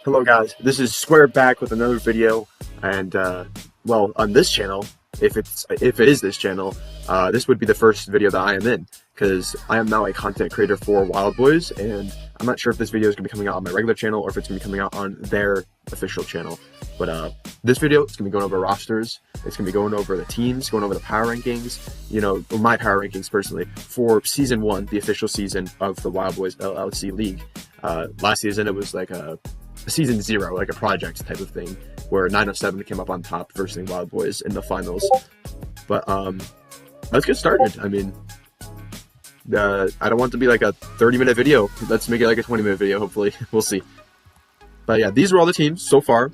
Hello guys, this is Square back with another video, and well, on this channel, if it is this channel, this would be the first video that I am in, because I am now a content creator for Wild Boys, and I'm not sure if this video is going to be coming out on my regular channel or if it's going to be coming out on their official channel. But this video is going to be going over rosters, it's going to be going over the teams, going over the power rankings, you know, my power rankings personally, for Season 1, the official season of the Wild Boys LLC League. Last season it was like a Season 0, like a project type of thing, where 907 came up on top versus Wild Boys in the finals. But let's get started. I mean, I don't want it to be like a 30-minute video. Let's make it like a 20-minute video, hopefully. We'll see. But yeah, these are all the teams so far.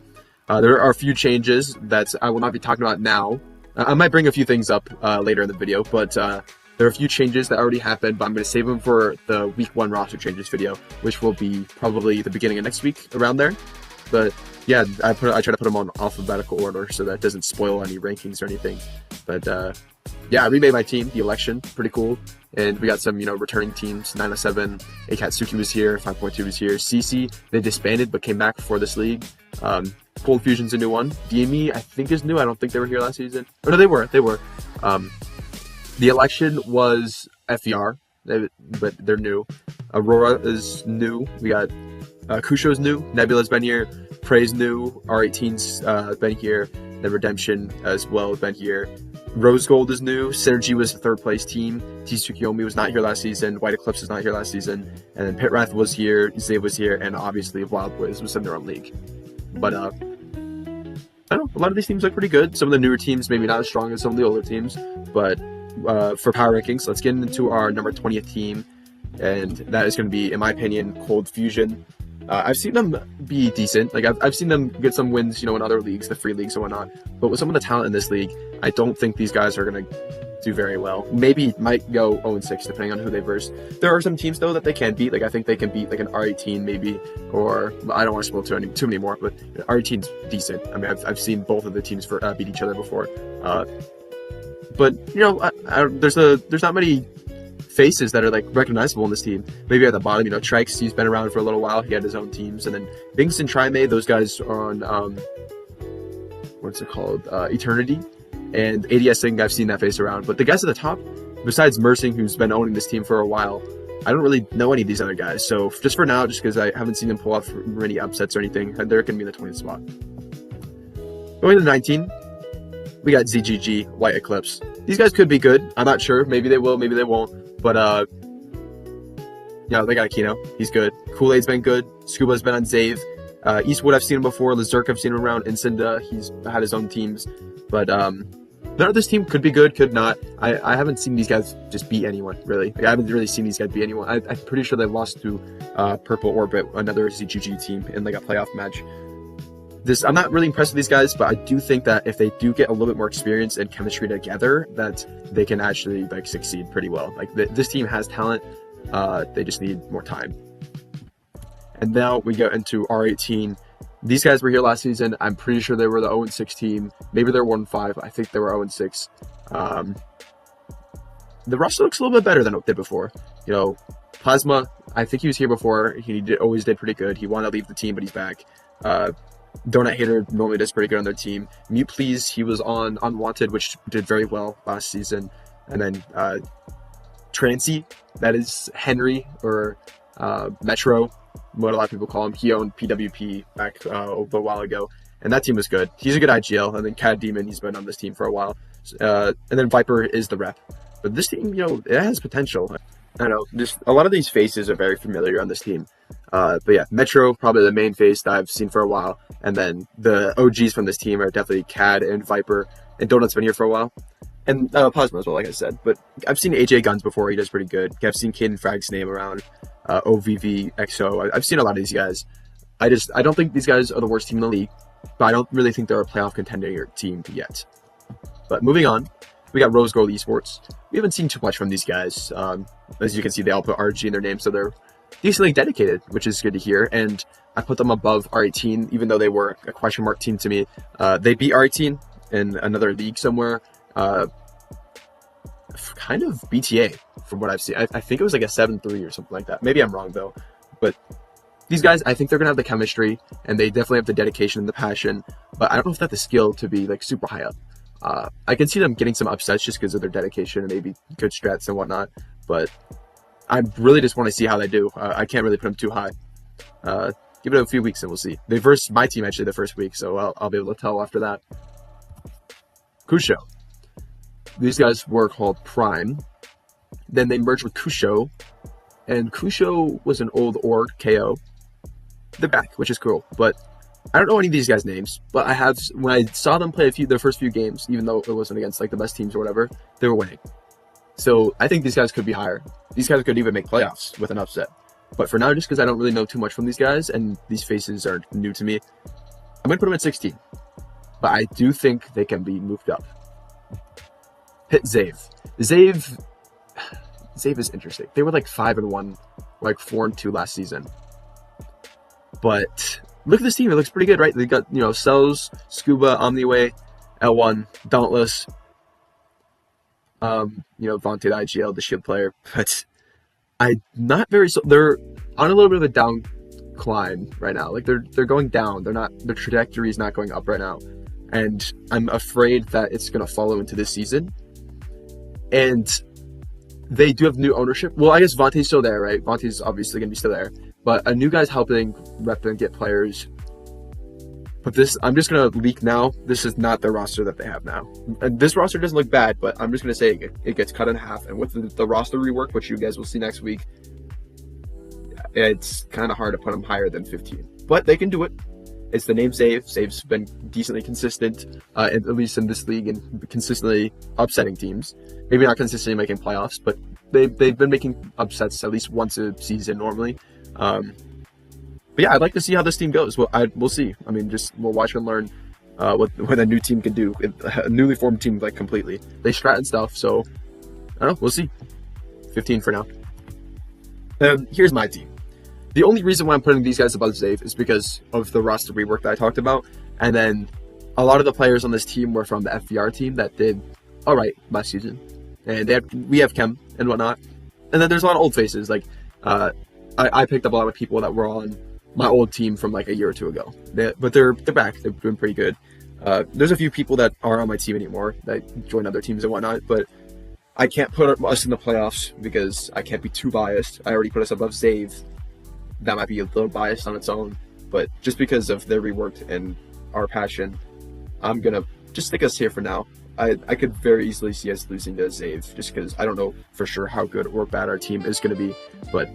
There are a few changes that I will not be talking about now. I might bring a few things up later in the video, but there are a few changes that already happened, but I'm going to save them for the week 1 roster changes video, which will be probably the beginning of next week, around there. But yeah, I try to put them on alphabetical order so that it doesn't spoil any rankings or anything. But yeah, I remade my team, the election, pretty cool. And we got some, you know, returning teams. 907, Akatsuki was here, 5.2 was here. CC, they disbanded but came back for this league. Cold Fusion's a new one. DME, I think, is new. I don't think they were here last season. Oh no, they were. The election was FER, but they're new. Aurora is new. We got Kusho's new. Nebula's been here. Prey's new. R18's been here. The Redemption as well has been here. Rose Gold is new. Synergy was the 3rd place team. Tsukiyomi was not here last season. White Eclipse is not here last season. And then Pitrath was here. Zave was here. And obviously Wild Boys was in their own league. But I don't know. A lot of these teams look pretty good. Some of the newer teams maybe not as strong as some of the older teams. But for power rankings, let's get into our number 20th team, and that is going to be, in my opinion, Cold Fusion. I've seen them be decent. Like I've seen them get some wins, you know, in other leagues, the free leagues and whatnot. But with some of the talent in this league, I don't think these guys are going to do very well. Maybe might go 0-6 depending on who they verse. There are some teams though that they can beat. Like I think they can beat like an R18 maybe, or I don't want to spoil too many more. But R18's decent. I mean, I've seen both of the teams beat each other before. But you know, there's not many faces that are like recognizable in this team. Maybe at the bottom, you know, Trikes, he's been around for a little while. He had his own teams, and then Binks and Trimay, those guys are on what's it called, Eternity, and ADSing. I've seen that face around, but the guys at the top, besides Mersing, who's been owning this team for a while, I don't really know any of these other guys. So just for now, just because I haven't seen them pull off many upsets or anything, they're going to be in the 20th spot. Going to 19. We got ZGG, White Eclipse. These guys could be good. I'm not sure. Maybe they will, maybe they won't. But, yeah, they got Aquino. He's good. Kool-Aid's been good. Scuba's been on Zave. Eastwood, I've seen him before. Lizurk, I've seen him around. Incinda, he's had his own teams. But, none of this team could be good, could not. I haven't seen these guys just beat anyone, really. Like, I haven't really seen these guys beat anyone. I'm pretty sure they lost to Purple Orbit, another ZGG team, in, like, a playoff match. I'm not really impressed with these guys, but I do think that if they do get a little bit more experience and chemistry together, that they can actually like succeed pretty well. Like this team has talent, they just need more time. And now we go into R18. These guys were here last season. I'm pretty sure they were the 0-6 team. Maybe they're 1-5. I think they were 0-6. The roster looks a little bit better than it did before. You know, Plasma, I think he was here before. He always did pretty good. He wanted to leave the team, but he's back. Donut Hater normally does pretty good on their team. Mute Please, he was on Unwanted, which did very well last season. And then Trancy, that is Henry, or Metro, what a lot of people call him. He owned PWP back a while ago, and that team was good. He's a good IGL. And then Cad Demon, he's been on this team for a while. And then Viper is the rep. But this team, you know, it has potential. I don't know, just a lot of these faces are very familiar on this team. But yeah, Metro, probably the main face that I've seen for a while. And then the OGs from this team are definitely Cad and Viper. And Donut's been here for a while. And Plasma as well, like I said. But I've seen AJ Guns before, he does pretty good. I've seen Caden Frag's name around. OVV, XO. I've seen a lot of these guys. I don't think these guys are the worst team in the league. But I don't really think they're a playoff contender team yet. But moving on. We got Rose Gold Esports. We haven't seen too much from these guys. As you can see, they all put RG in their name, so they're decently dedicated, which is good to hear. And I put them above R18, even though they were a question mark team to me. They beat R18 in another league somewhere. Kind of BTA from what I've seen. I think it was like a 7-3 or something like that. Maybe I'm wrong though. But these guys, I think they're gonna have the chemistry, and they definitely have the dedication and the passion. But I don't know if they have the skill to be like super high up. I can see them getting some upsets just because of their dedication and maybe good strats and whatnot. But I really just want to see how they do. I can't really put them too high. Give it a few weeks and we'll see. They versed my team actually the first week, so I'll be able to tell after that. Kusho. These guys were called Prime. Then they merged with Kusho, and Kusho was an old org, KO. They're back, which is cool, but I don't know any of these guys' names, but I have, when I saw them play their first few games, even though it wasn't against like the best teams or whatever, they were winning. So I think these guys could be higher. These guys could even make playoffs with an upset. But for now, just because I don't really know too much from these guys and these faces are new to me, I'm going to put them at 16. But I do think they can be moved up. Hit Zave. Zave is interesting. They were like 5-1, like 4-2 last season. But look at this team. It looks pretty good, right? They got, Cells, Scuba, Omniway, L1, Dauntless, Vontae, the IGL, the shield player. But I'm not very, they're on a little bit of a down climb right now. Like they're going down. Their trajectory is not going up right now. And I'm afraid that it's going to follow into this season. And they do have new ownership. Well, I guess Vontae's still there, right? Vontae's obviously going to be still there. But a new guy's helping rep and get players. But I'm just going to leak now. This is not the roster that they have now. And this roster doesn't look bad, but I'm just going to say it gets cut in half. And with the roster rework, which you guys will see next week, it's kind of hard to put them higher than 15. But they can do it. It's the name Zave. Zave's been decently consistent, at least in this league, and consistently upsetting teams. Maybe not consistently making playoffs, but they've been making upsets at least once a season normally. But yeah, I'd like to see how this team goes. We'll see. I mean, we'll watch and learn what a new team can do. A newly formed team, like completely. They strat and stuff, so I don't know. We'll see. 15 for now. Here's my team. The only reason why I'm putting these guys above Zave is because of the roster rework that I talked about. And then a lot of the players on this team were from the FVR team that did all right last season. And we have Chem and whatnot. And then there's a lot of old faces. Like, I picked up a lot of people that were on my old team from like a year or two ago. But they're back. They're doing pretty good. There's a few people that aren't on my team anymore that joined other teams and whatnot. But I can't put us in the playoffs because I can't be too biased. I already put us above Zave. That might be a little biased on its own, but just because of their rework and our passion, I'm gonna just stick us here for now. I could very easily see us losing to Zave, just because I don't know for sure how good or bad our team is gonna be, but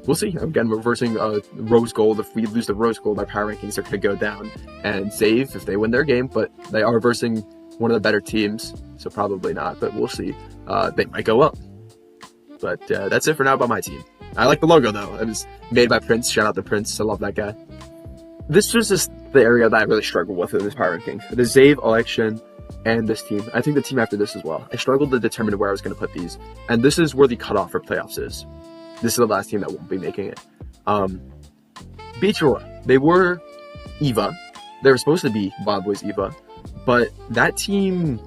we'll see. Again, we're versing Rose Gold. If we lose the Rose Gold, our power rankings are gonna go down, and Zave if they win their game, but they are versing one of the better teams, so probably not, but we'll see. They might go up. But that's it for now about my team. I like the logo though. It was made by Prince. Shout out to Prince. I love that guy. This was just the area that I really struggled with in this power ranking. The Zave election and this team. I think the team after this as well. I struggled to determine where I was going to put these. And this is where the cutoff for playoffs is. This is the last team that won't be making it. Beach Aurora. They were EVA. They were supposed to be Wild Boys EVA. But that team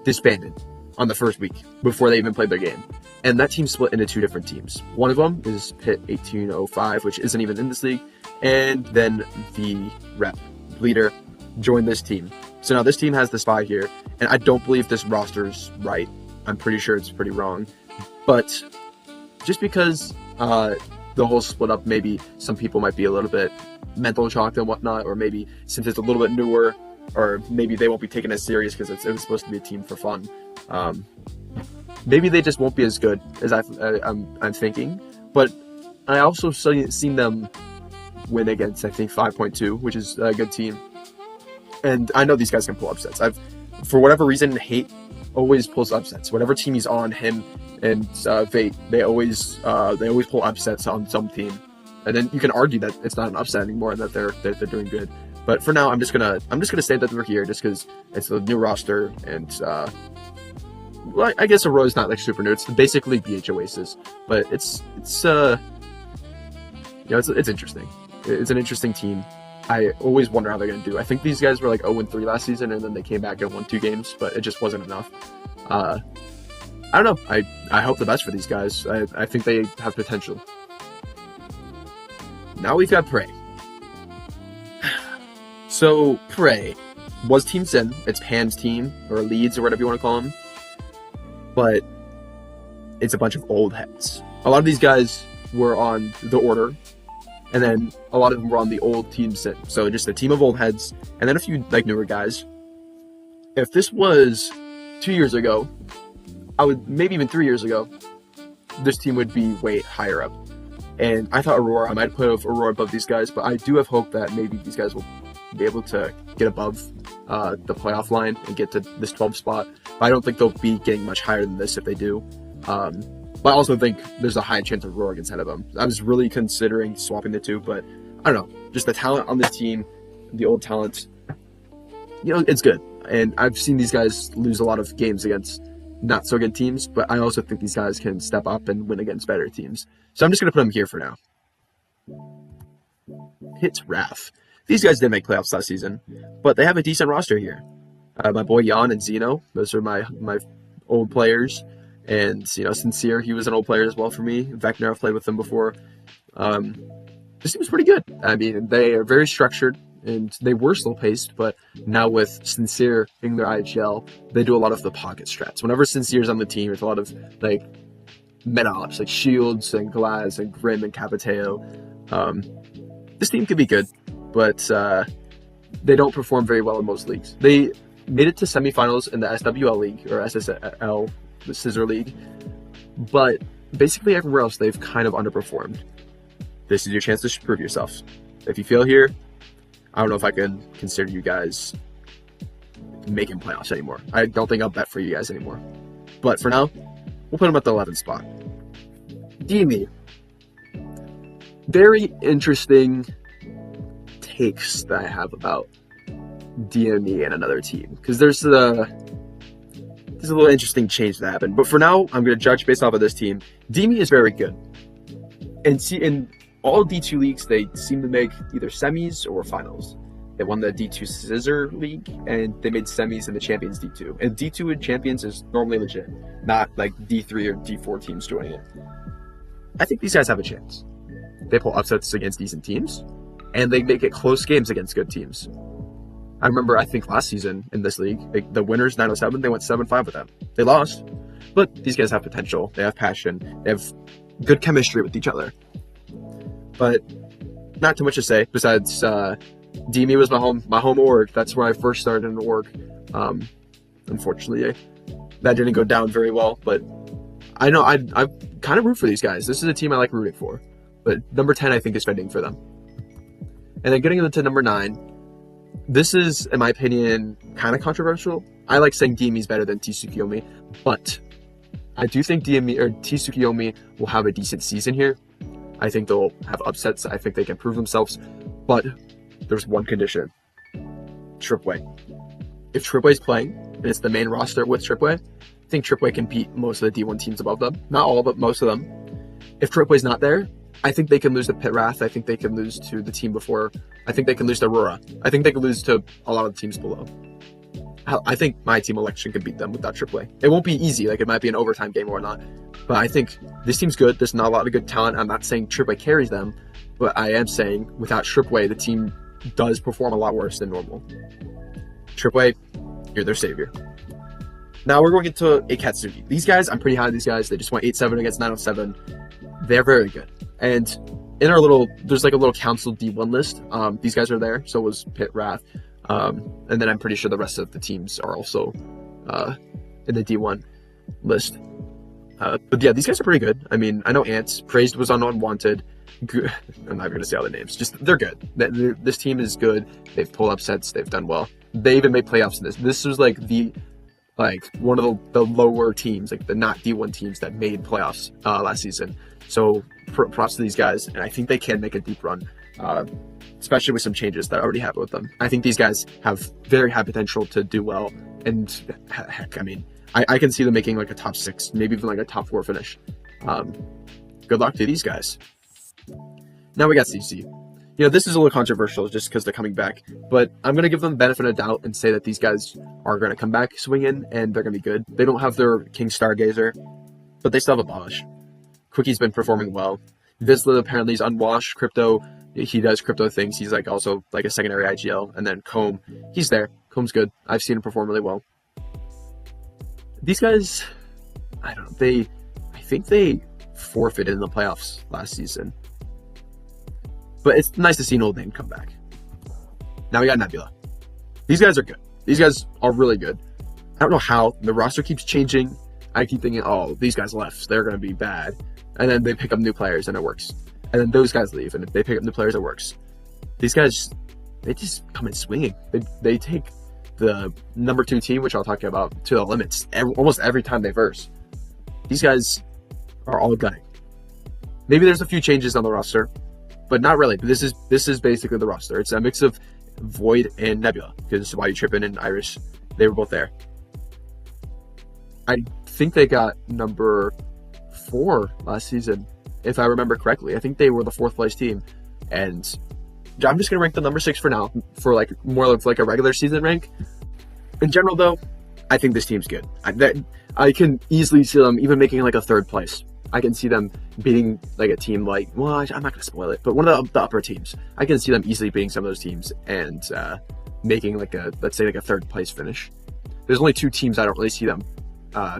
disbanded on the first week before they even played their game. And that team split into two different teams. One of them is Pit 1805, which isn't even in this league. And then the rep leader joined this team. So now this team has the spy here. And I don't believe this roster's right. I'm pretty sure it's pretty wrong. But just because the whole split up, maybe some people might be a little bit mental shocked and whatnot. Or maybe since it's a little bit newer, or maybe they won't be taken as serious because it was supposed to be a team for fun. Maybe they just won't be as good as I'm thinking. But I also seen them win against, I think, 5.2, which is a good team. And I know these guys can pull upsets. For whatever reason, Hate always pulls upsets. Whatever team he's on, him and Fate, they always pull upsets on some team. And then you can argue that it's not an upset anymore and that they're doing good. But for now, I'm just gonna say that we're here just because it's a new roster and. Well, I guess Aurora is not like super new. It's basically BH Oasis, but it's interesting. It's an interesting team. I always wonder how they're gonna do. I think these guys were like 0-3 last season, and then they came back and won 2 games, but it just wasn't enough. I don't know. I hope the best for these guys. I think they have potential. Now we've got Prey. So, Prey was Team Sin. It's Pan's team, or Leeds, or whatever you want to call them. But it's a bunch of old heads. A lot of these guys were on the Order, and then a lot of them were on the old Team Sin. So just a team of old heads, and then a few like newer guys. If this was 2 years ago, maybe even 3 years ago, this team would be way higher up. And I thought I might put Aurora above these guys, but I do have hope that maybe these guys will be able to get above the playoff line and get to this 12th spot. But I don't think they'll be getting much higher than this if they do. But I also think there's a high chance of Aurora gets ahead of them. I was really considering swapping the two, but I don't know. Just the talent on this team, the old talent, it's good. And I've seen these guys lose a lot of games against not so good teams, but I also think these guys can step up and win against better teams. So I'm just going to put them here for now. Hits Wrath. These guys didn't make playoffs last season, but they have a decent roster here. My boy Jan and Zeno, those are my old players. And, Sincere, he was an old player as well for me. Vecna, I've played with them before. This team is pretty good. I mean, they are very structured, and they were slow-paced, but now with Sincere in their IHL, they do a lot of the pocket strats. Whenever Sincere's on the team, there's a lot of, meta ops, like Shields and Glass and Grim and Capiteo. This team could be good, but they don't perform very well in most leagues. They made it to semifinals in the SWL League, or SSL, the Scissor League, but basically everywhere else they've kind of underperformed. This is your chance to prove yourself. If you fail here, I don't know if I can consider you guys making playoffs anymore. I don't think I'll bet for you guys anymore. But for now, we'll put them at the 11th spot. DME. Very interesting takes that I have about DME and another team, because there's a little interesting change that happened. But for now, I'm going to judge based off of this team. DME is very good. And in all D2 leagues, they seem to make either semis or finals. They won the D2 Scissor League, and they made semis in the Champions D2. And D2 and Champions is normally legit, not like D3 or D4 teams joining it. I think these guys have a chance. They pull upsets against decent teams, and they make it close games against good teams. I remember, I think last season in this league, the winners, 907, they went 7-5 with them. They lost, but these guys have potential. They have passion. They have good chemistry with each other. But not too much to say besides DME was my home org. That's where I first started in the org. Unfortunately, that didn't go down very well, but I know I kind of root for these guys. This is a team I like rooting for. But number 10, I think, is fitting for them. And then getting into number 9, this is, in my opinion, kind of controversial. I like saying DME is better than Tsukuyomi, but I do think Tsukuyomi will have a decent season here. I think they'll have upsets. I think they can prove themselves, but there's one condition: Tripway. If Tripway's playing and it's the main roster with Tripway, I think Tripway can beat most of the D1 teams above them. Not all, but most of them. If Tripway's not there, I think they can lose to Pit Wrath. I think they can lose to the team before. I think they can lose to Aurora. I think they can lose to a lot of the teams below. I think my team Election can beat them without Tripway. It won't be easy. It might be an overtime game or not. But I think this team's good. There's not a lot of good talent. I'm not saying Tripway carries them, but I am saying without Tripway, the team does perform a lot worse than normal. Tripway, you're their savior. Now we're going into Akatsuki. These guys, I'm pretty high on these guys. They just went 8-7 against 907. They're very good. And in our there's a little council D1 list. These guys are there. So was Pit Wrath. And then I'm pretty sure the rest of the teams are also in the D1 list. But yeah, these guys are pretty good. I mean, I know Ants. Praised was on Unwanted. Good. I'm not going to say all the names. Just, they're good. This team is good. They've pulled upsets. They've done well. They even made playoffs in this. This was one of the lower teams, the not D1 teams that made playoffs last season. So props to these guys, and I think they can make a deep run, especially with some changes that already happened with them. I think these guys have very high potential to do well, and heck, I mean, I can see them making a top 6, maybe even a top 4 finish. Good luck to these guys. Now we got CC. This is a little controversial just because they're coming back, but I'm going to give them the benefit of doubt and say that these guys are going to come back swinging and they're going to be good. They don't have their King Stargazer, but they still have Abolish. Quickie's been performing well. Vizsla apparently is unwashed. Crypto He does crypto things. He's like also like a secondary IGL. And then Comb, he's there. Comb's good. I've seen him perform really well. These guys, I don't know. I think they forfeited in the playoffs last season. But it's nice to see an old name come back. Now we got Nebula. These guys are good. These guys are really good. I don't know how. The roster keeps changing. I keep thinking, oh, these guys left, so they're going to be bad. And then they pick up new players, and it works. And then those guys leave, and if they pick up new players, it works. These guys, they just come in swinging. They take the number 2 team, which I'll talk about, to the limits almost every time they verse. These guys are all gunning. Maybe there's a few changes on the roster, but not really. This is basically the roster. It's a mix of Void and Nebula, because Why You Trippin' and Iris, they were both there. I think they got number 4 last season, if I remember correctly. I think they were the 4th place team, and I'm just gonna rank them number 6 for now, for like more of like a regular season rank. In general, though, I think this team's good. I can easily see them even making like a 3rd place. I can see them beating like a team like, well, I'm not gonna spoil it, but one of the upper teams. I can see them easily beating some of those teams and making like let's say like a 3rd place finish. There's only 2 teams I don't really see them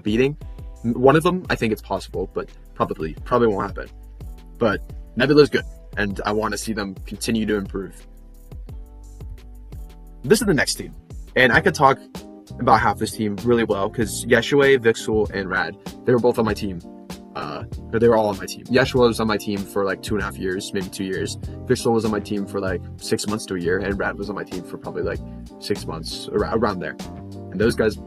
beating. One of them, I think it's possible, but probably won't happen. But Nebula's good, and I want to see them continue to improve. This is the next team, and I could talk about half this team really well, because Yeshua, Vixel, and Rad, they were both on my team. They were all on my team. Yeshua was on my team for like 2.5 years, maybe 2 years. Vixel was on my team for like 6 months to a year, and Rad was on my team for probably like 6 months, around there. And those guys,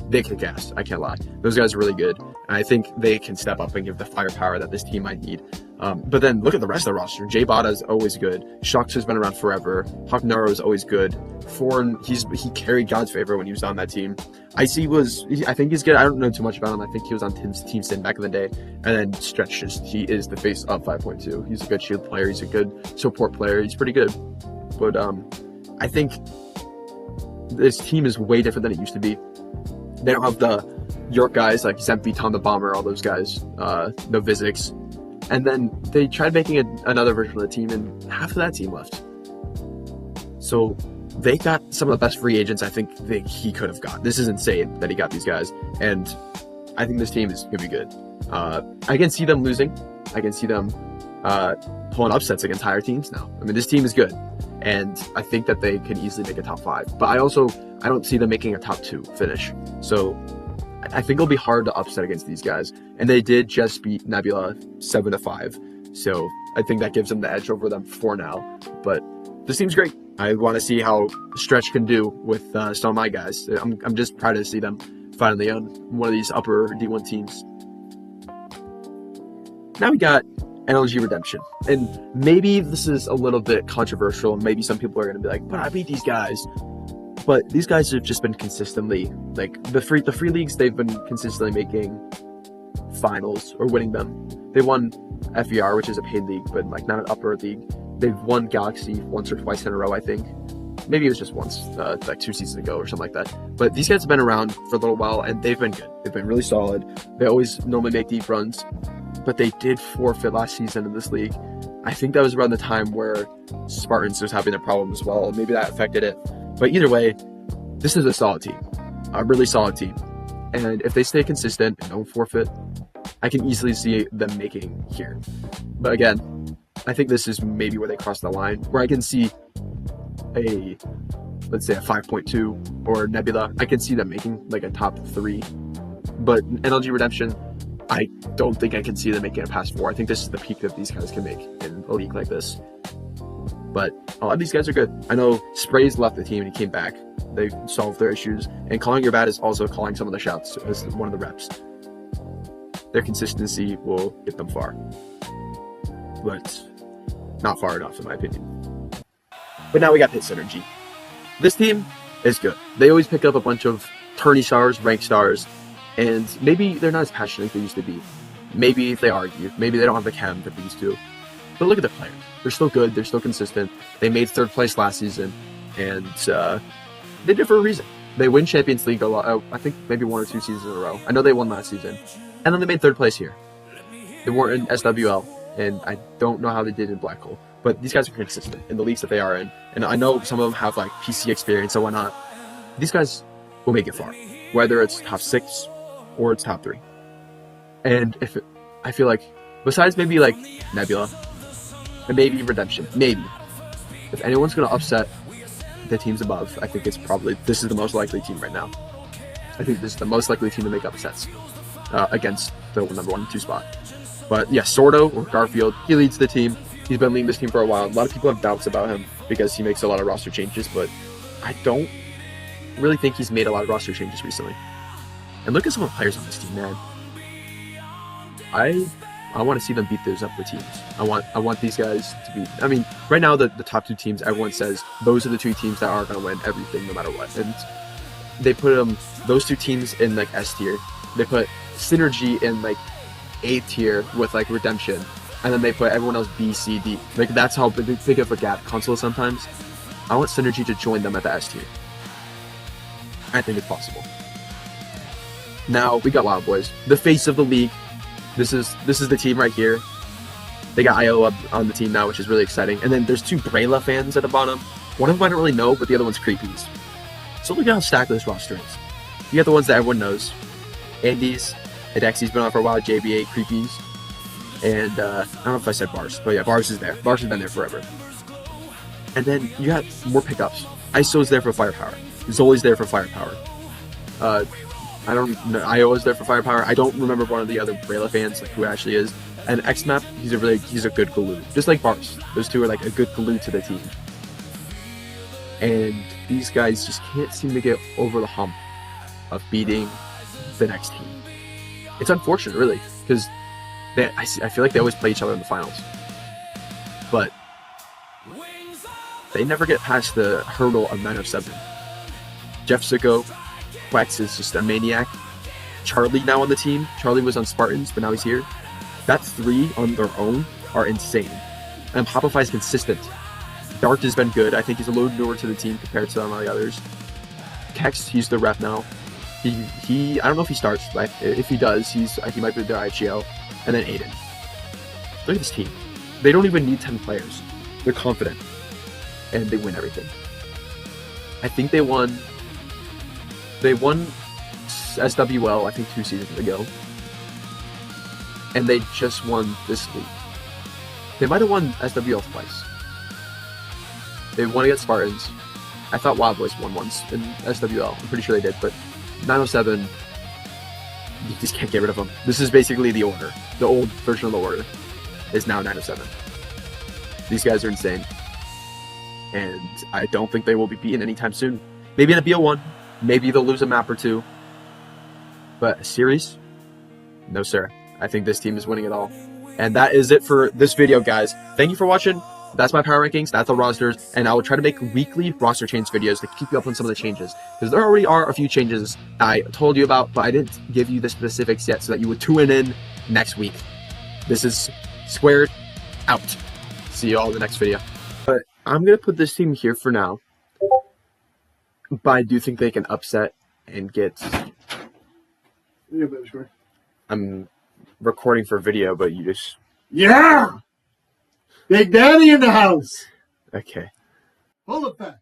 they kick ass, I can't lie. Those guys are really good, and I think they can step up and give the firepower that this team might need. But then look at the rest of the roster. J Bada is always good. Shux has been around forever. Hawk Naro is always good. Forn, he carried God's favor when he was on that team. Icy I think he's good. I don't know too much about him. I think he was on Team Sin back in the day. And then Stretch, he is the face of 5.2. He's a good shield player. He's a good support player. He's pretty good. But I think this team is way different than it used to be. They don't have the York guys like Zempi, Tom the Bomber, all those guys, no Vizix. And then they tried making another version of the team, and half of that team left. So they got some of the best free agents I think he could have got. This is insane that he got these guys, and I think this team is going to be good. I can see them losing. I can see them pulling upsets against higher teams now. I mean, this team is good, and I think that they can easily make a top 5. But I don't see them making a top 2 finish. So I think it'll be hard to upset against these guys. And they did just beat Nebula 7-5. So I think that gives them the edge over them for now. But this team's great. I want to see how Stretch can do with some of my guys. I'm just proud to see them finally on one of these upper D1 teams. Now we got NLG Redemption. And maybe this is a little bit controversial, and maybe some people are going to be like, but I beat these guys. But these guys have just been consistently, like, the free leagues, they've been consistently making finals or winning them. They won FER, which is a paid league, but like not an upper league. They've won Galaxy once or twice in a row, I think. Maybe it was just once, like 2 seasons ago or something like that. But these guys have been around for a little while, and they've been good. They've been really solid. They always normally make deep runs, but they did forfeit last season in this league. I think that was around the time where Spartans was having a problem as well. Maybe that affected it. But either way, this is a solid team, a really solid team. And if they stay consistent and don't forfeit, I can easily see them making here. But again, I think this is maybe where they cross the line, where I can see let's say a 5.2 or Nebula. I can see them making like a top 3. But NLG Redemption, I don't think I can see them making it past 4. I think this is the peak that these guys can make in a league like this. But a lot of these guys are good. I know Sprays left the team and he came back. They solved their issues. And Calling Your Bad is also calling some of the shots as one of the reps. Their consistency will get them far. But not far enough, in my opinion. But now we got Hit Synergy. This team is good. They always pick up a bunch of tourney stars, rank stars, and maybe they're not as passionate as they used to be. Maybe they argue. Maybe they don't have the chem that they used to. But look at the players. They're still good. They're still consistent. They made 3rd place last season, and they did it for a reason. They win Champions League a lot. I think maybe 1 or 2 seasons in a row. I know they won last season. And then they made 3rd place here. They weren't in SWL, and I don't know how they did in Black Hole. but these guys are consistent in the leagues that they are in. And I know some of them have like PC experience and whatnot. These guys will make it far, whether it's top 6 or it's top 3. And I feel like, besides maybe like Nebula and maybe Redemption, maybe, if anyone's going to upset the teams above, I think this is the most likely team right now. I think this is the most likely team to make upsets against the number 1 and 2 spot. But yeah, Sordo or Garfield, he leads the team. He's been leading this team for a while. A lot of people have doubts about him because he makes a lot of roster changes, but I don't really think he's made a lot of roster changes recently. And look at some of the players on this team, man. I want to see them beat those upper teams. I want these guys to be. I mean, right now the top 2 teams, everyone says those are the 2 teams that are going to win everything no matter what. And they put those 2 teams in like S tier. They put Synergy in like A tier with like Redemption, and then they put everyone else B, C, D. Like that's how big of a gap console is sometimes. I want Synergy to join them at the S tier. I think it's possible. Now we got Wild Boys, the face of the league. This is the team right here. They got IO up on the team now, which is really exciting. And then there's 2 Brayla fans at the bottom. One of them I don't really know, but the other one's Creepies. So look at how stacked this roster is. You got the ones that everyone knows. Andy's, Hidexi's been on for a while, JB8, Creepies. And I don't know if I said Bars, but yeah, Bars is there. Bars has been there forever. And then you got more pickups. ISO's there for firepower. Zoli's there for firepower. I don't know. Iowa's there for firepower. I don't remember one of the other Brayla fans, like who it actually is. And XMAP, he's a good glue. Just like Bars. Those 2 are like a good glue to the team. And these guys just can't seem to get over the hump of beating the next team. It's unfortunate, really, because I feel like they always play each other in the finals. But they never get past the hurdle of 907. Jeff Sicko, Quex is just a maniac. Charlie now on the team. Charlie was on Spartans, but now he's here. That 3 on their own are insane. And Hopify is consistent. Dart has been good. I think he's a little newer to the team compared to some of the others. Kex, he's the rep now. He I don't know if he starts, but if he does, he might be their IGL. And then Aiden. Look at this team. They don't even need 10 players. They're confident. And they win everything. I think they won SWL, I think 2 seasons ago. And they just won this league. They might have won SWL twice. They won against Spartans. I thought Wild Boys won once in SWL. I'm pretty sure they did, but 907, you just can't get rid of them. This is basically the order. The old version of the order is now 907. These guys are insane. And I don't think they will be beaten anytime soon. Maybe in a BO1. Maybe they'll lose a map or 2. But a series? No, sir. I think this team is winning it all. And that is it for this video, guys. Thank you for watching. That's my power rankings. That's the rosters. And I will try to make weekly roster change videos to keep you up on some of the changes. Because there already are a few changes I told you about, but I didn't give you the specifics yet so that you would tune in next week. This is Squared out. See you all in the next video. But I'm going to put this team here for now. But I do think they can upset and get... I'm recording for video, but you just... Yeah! Big Daddy in the house! Okay. Full effect.